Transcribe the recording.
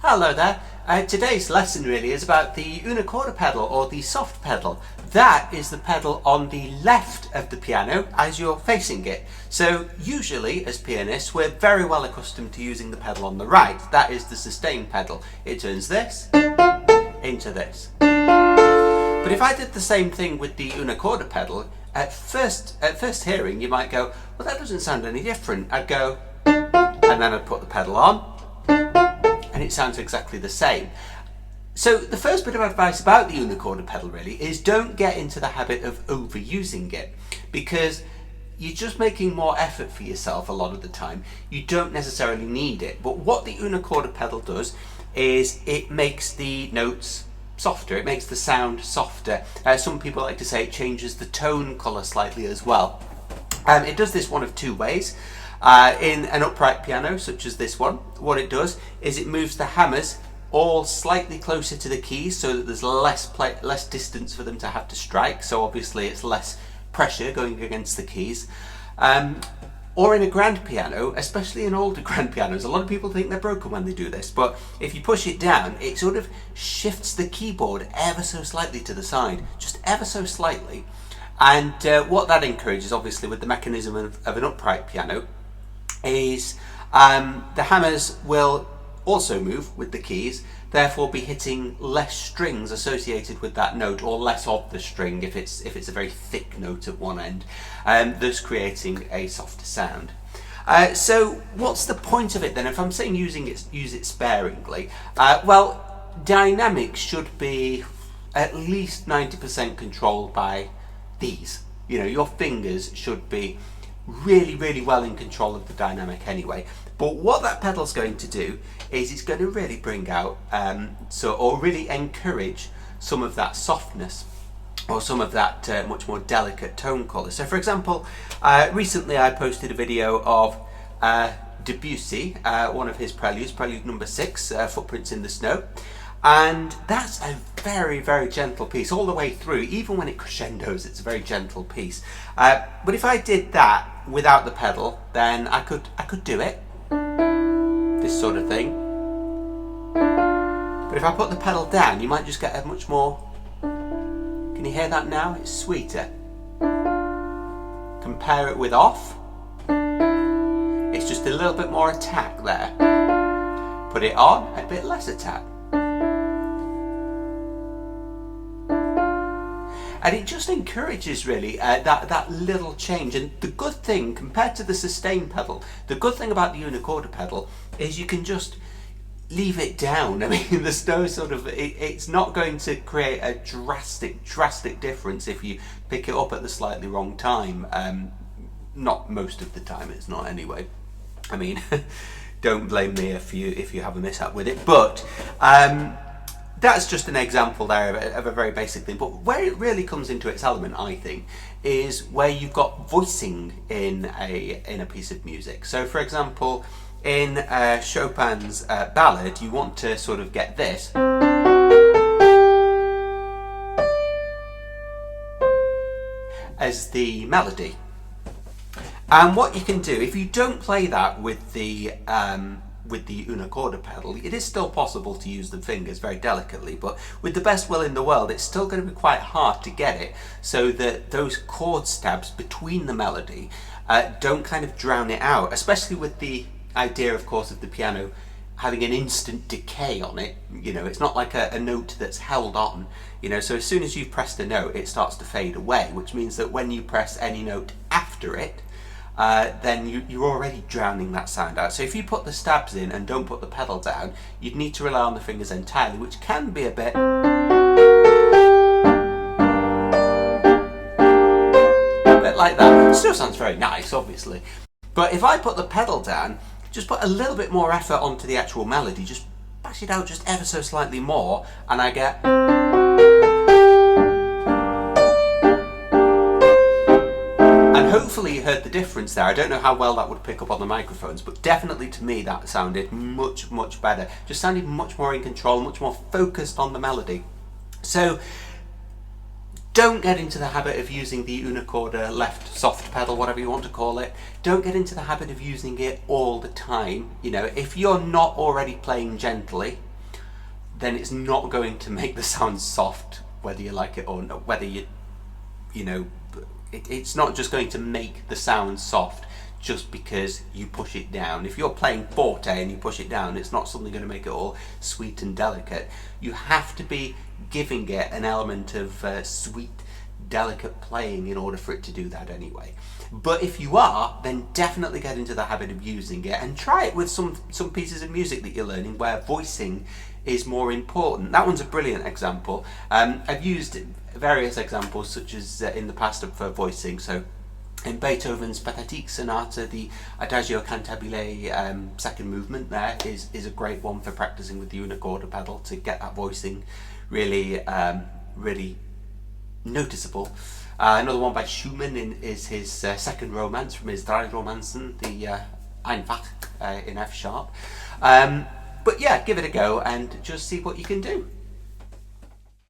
Hello there. Today's lesson really is about the una corda pedal, or the soft pedal. That is the pedal on the left of the piano as you're facing it. So usually as pianists we're very well accustomed to using the pedal on the right. That is the sustain pedal. It turns this into this. But if I did the same thing with the una corda pedal, at first hearing you might go, well, that doesn't sound any different. I'd go, and then I'd put the pedal on, and it sounds exactly the same. So the first bit of advice about the una corda pedal really is don't get into the habit of overusing it, because you're just making more effort for yourself a lot of the time. You don't necessarily need it. But what the una corda pedal does is it makes the notes softer, it makes the sound softer. Some people like to say it changes the tone colour slightly as well. It does this one of two ways. In an upright piano such as this one, what it does is it moves the hammers all slightly closer to the keys so that there's less distance for them to have to strike, so obviously it's less pressure going against the keys. Or in a grand piano, especially in older grand pianos, a lot of people think they're broken when they do this, but if you push it down, it sort of shifts the keyboard ever so slightly to the side, just ever so slightly. And what that encourages, obviously with the mechanism of an upright piano, is the hammers will also move with the keys, therefore be hitting less strings associated with that note, or less of the string if it's a very thick note at one end, thus creating a softer sound. So what's the point of it then? If I'm saying use it sparingly, well, dynamics should be at least 90% controlled by these. You know, your fingers should be really well in control of the dynamic anyway. But what that pedal's going to do is it's going to really bring out or really encourage some of that softness, or some of that much more delicate tone colour. So for example, recently I posted a video of Debussy, one of his preludes, prelude number 6, Footprints in the Snow. And that's a very gentle piece all the way through. Even when it crescendos, it's a very gentle piece. But if I did that without the pedal, then I could do it, this sort of thing. But if I put the pedal down, you might just get a much more. Can you hear that now? It's sweeter. Compare it with off. It's just a little bit more attack there. Put it on, a bit less attack. And it just encourages really that little change. And the good thing, compared to the sustain pedal, the good thing about the una corda pedal is you can just leave it down. I mean, there's no sort of, it's not going to create a drastic difference if you pick it up at the slightly wrong time. Not most of the time, it's not anyway. I mean, don't blame me if you have a mishap with it, but that's just an example there of a very basic thing. But where it really comes into its element, I think, is where you've got voicing in a piece of music. So for example, in Chopin's ballad, you want to sort of get this as the melody. And what you can do, if you don't play that with the una corda pedal, it is still possible to use the fingers very delicately, but with the best will in the world, it's still going to be quite hard to get it so that those chord stabs between the melody don't kind of drown it out, especially with the idea, of course, of the piano having an instant decay on it. You know, it's not like a note that's held on, you know, so as soon as you've pressed a note, it starts to fade away, which means that when you press any note after it, then you're already drowning that sound out. So if you put the stabs in and don't put the pedal down, you'd need to rely on the fingers entirely, which can be a bit like that. It still sounds very nice, obviously. But if I put the pedal down, just put a little bit more effort onto the actual melody, just bash it out just ever so slightly more, and I get. Hopefully you heard the difference there. I don't know how well that would pick up on the microphones, but definitely to me that sounded much better. Just sounded much more in control, much more focused on the melody. So don't get into the habit of using the una corda left soft pedal, whatever you want to call it. Don't get into the habit of using it all the time. You know, if you're not already playing gently, then it's not going to make the sound soft, whether you like it or not, whether you know, it's not just going to make the sound soft just because you push it down. If you're playing forte and you push it down, it's not suddenly going to make it all sweet and delicate. You have to be giving it an element of sweet, delicate playing in order for it to do that anyway. But if you are, then definitely get into the habit of using it and try it with some pieces of music that you're learning where voicing is more important. That one's a brilliant example. I've used various examples such as in the past for voicing. So in Beethoven's Pathetique Sonata, the Adagio Cantabile second movement there is a great one for practicing with the una corda pedal to get that voicing really noticeable. Another one by Schumann is his second romance from his Drei Romanzen, the Einfach in F sharp. But yeah, give it a go and just see what you can do.